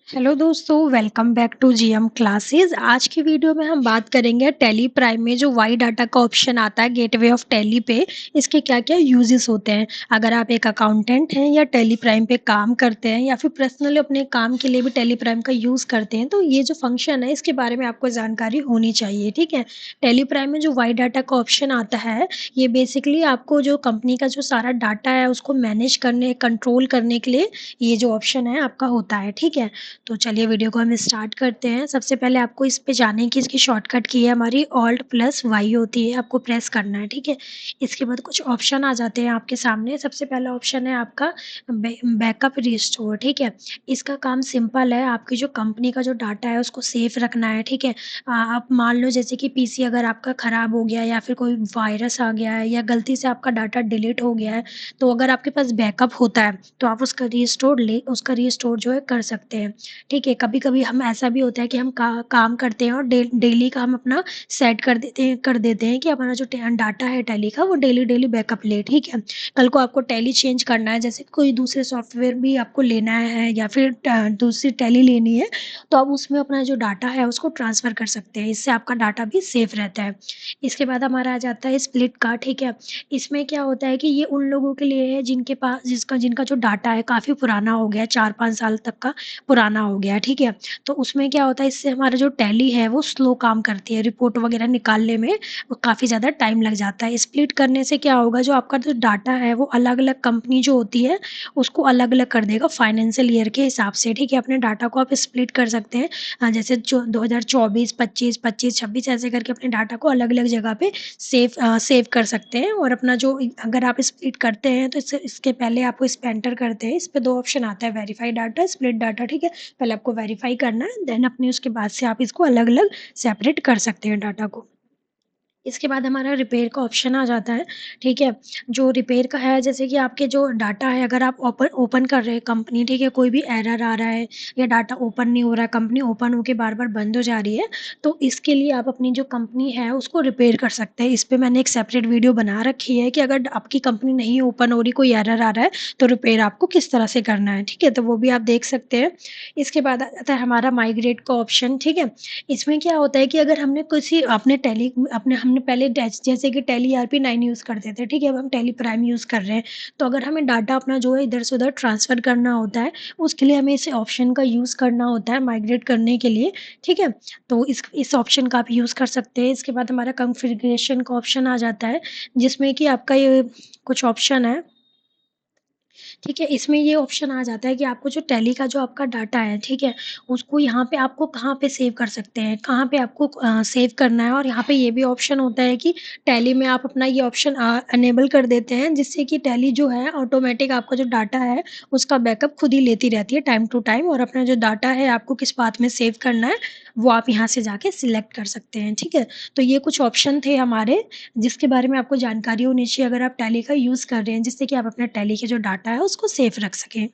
Hello दोस्तों, welcome back to GM classes. आज की वीडियो में हम बात करेंगे टैली प्राइम में जो वाई डाटा का ऑप्शन आता है गेटवे ऑफ टैली पे, इसके क्या क्या यूजेस होते हैं। अगर आप एक अकाउंटेंट हैं या टैली प्राइम पे काम करते हैं या फिर पर्सनली अपने काम के लिए भी टैली प्राइम का यूज़ करते हैं, तो ये जो फंक्शन है इसके बारे में आपको जानकारी होनी चाहिए। ठीक है, टैली प्राइम में जो वाई डाटा का ऑप्शन आता है, ये बेसिकली आपको जो कंपनी का जो सारा डाटा है उसको मैनेज करने कंट्रोल करने के लिए ये जो ऑप्शन है आपका होता है। ठीक है, तो चलिए वीडियो को हम स्टार्ट करते हैं। सबसे पहले आपको इस पे जाने की इसकी शॉर्टकट की है हमारी ऑल्ट प्लस वाई होती है, आपको प्रेस करना है। ठीक है, इसके बाद कुछ ऑप्शन आ जाते हैं आपके सामने। सबसे पहला ऑप्शन है आपका बैकअप रिस्टोर। ठीक है, इसका काम सिंपल है, आपकी जो कंपनी का जो डाटा है उसको सेफ रखना है। ठीक है, आप मान लो जैसे कि पीसी अगर आपका ख़राब हो गया या फिर कोई वायरस आ गया है या गलती से आपका डाटा डिलीट हो गया है, तो अगर आपके पास बैकअप होता है तो आप उसका रीस्टोर जो है कर सकते हैं। ठीक है, कभी-कभी हम ऐसा भी होता है कि हम काम करते हैं और डेली का हम अपना सेट कर देते हैं कि हमारा जो डाटा है टैली का वो डेली बैकअप ले। ठीक है, कल को आपको टैली चेंज करना है, जैसे कोई दूसरे सॉफ्टवेयर भी आपको लेना है या फिर दूसरी टैली लेनी है, तो आप उसमें अपना जो डाटा है उसको ट्रांसफ़र कर सकते हैं। इससे आपका डाटा भी सेफ रहता है। इसके बाद हमारा आ जाता है स्प्लिट का। ठीक है, इसमें क्या होता है कि ये उन लोगों के लिए है जिनके पास जिनका जो डाटा है काफ़ी पुराना हो गया है, 4-5 साल तक का पुराना हो गया, ठीक है? तो उसमें क्या होता है, इससे हमारा जो टैली है वो स्लो काम करती है, रिपोर्ट वगैरह निकालने में काफ़ी ज़्यादा टाइम लग जाता है। स्प्लिट करने से क्या होगा, जो आपका जो डाटा है वो अलग-अलग कंपनी जो होती है उसको अलग-अलग कर देगा फाइनेंशियल ईयर के हिसाब से। ठीक है, अपने डाटा को आप स्प्लिट कर सकते हैं, जैसे चौ 2024, 25, 25, 26 ऐसे करके अपने डाटा को अलग-अलग जगह पे सेव कर सकते हैं। और अपना जो अगर आप स्प्लिट करते हैं तो इसके पहले आपको इस पे एंटर करते हैं, इस पे 2 ऑप्शन आता है, वेरीफाई डाटा, स्प्लिट डाटा। ठीक है, पहले आपको वेरीफाई करना है, देन अपने उसके बाद से आप इसको अलग-अलग सेपरेट कर सकते हैं डाटा को। इसके बाद हमारा रिपेयर का ऑप्शन आ जाता है। ठीक है, जो रिपेयर का है, जैसे कि आपके जो डाटा है अगर आप ओपन ओपन कर रहे हैं कंपनी, ठीक है, कोई भी एरर आ रहा है या डाटा ओपन नहीं हो रहा है, कंपनी ओपन होके बार-बार बंद हो जा रही है, तो इसके लिए आप अपनी जो कंपनी है उसको रिपेयर कर सकते हैं। इस पे मैंने एक सेपरेट वीडियो बना रखी है कि अगर आपकी कंपनी नहीं ओपन हो रही, कोई एरर आ रहा है, तो रिपेयर आपको किस तरह से करना है। ठीक है, तो वो भी आप देख सकते हैं। इसके बाद आ जाता है हमारा माइग्रेट का ऑप्शन। ठीक है, इसमें क्या होता है कि अगर हमने किसी अपने हमने पहले जैसे कि टैली ईआरपी 9 यूज़ करते थे, ठीक है? अब हम टैली प्राइम यूज़ कर रहे हैं, तो अगर हमें डाटा अपना जो है इधर से उधर ट्रांसफ़र करना होता है, उसके लिए हमें इस ऑप्शन का यूज़ करना होता है माइग्रेट करने के लिए, ठीक है? तो इस ऑप्शन का आप यूज़ कर सकते हैं। इसके बाद हमारा कॉन्फ़िगरेशन का ऑप्शन आ जाता है, जिसमें कि आपका ये कुछ ऑप्शन है। ठीक है, इसमें ये ऑप्शन आ जाता है कि आपको जो टैली का जो आपका डाटा है, ठीक है? उसको यहाँ पे आपको कहाँ पे सेव कर सकते हैं, कहाँ पे आपको सेव करना है। और यहाँ पे ये भी ऑप्शन होता है कि टैली में आप अपना ये ऑप्शन इनेबल कर देते हैं, जिससे कि टैली जो है ऑटोमेटिक आपका जो डाटा है, उसका बैकअप खुद ही लेती रहती है टाइम टू टाइम। और अपना जो डाटा है आपको किस पाथ में सेव करना है, वो आप यहाँ से जाके सिलेक्ट कर सकते हैं, ठीक है? तो ये कुछ ऑप्शन थे हमारे, जिसके बारे में आपको जानकारी होनी चाहिए अगर आप टैली का यूज़ कर रहे हैं, जिससे कि आप अपना टैली के जो डाटा है उसको सेफ रख सकें।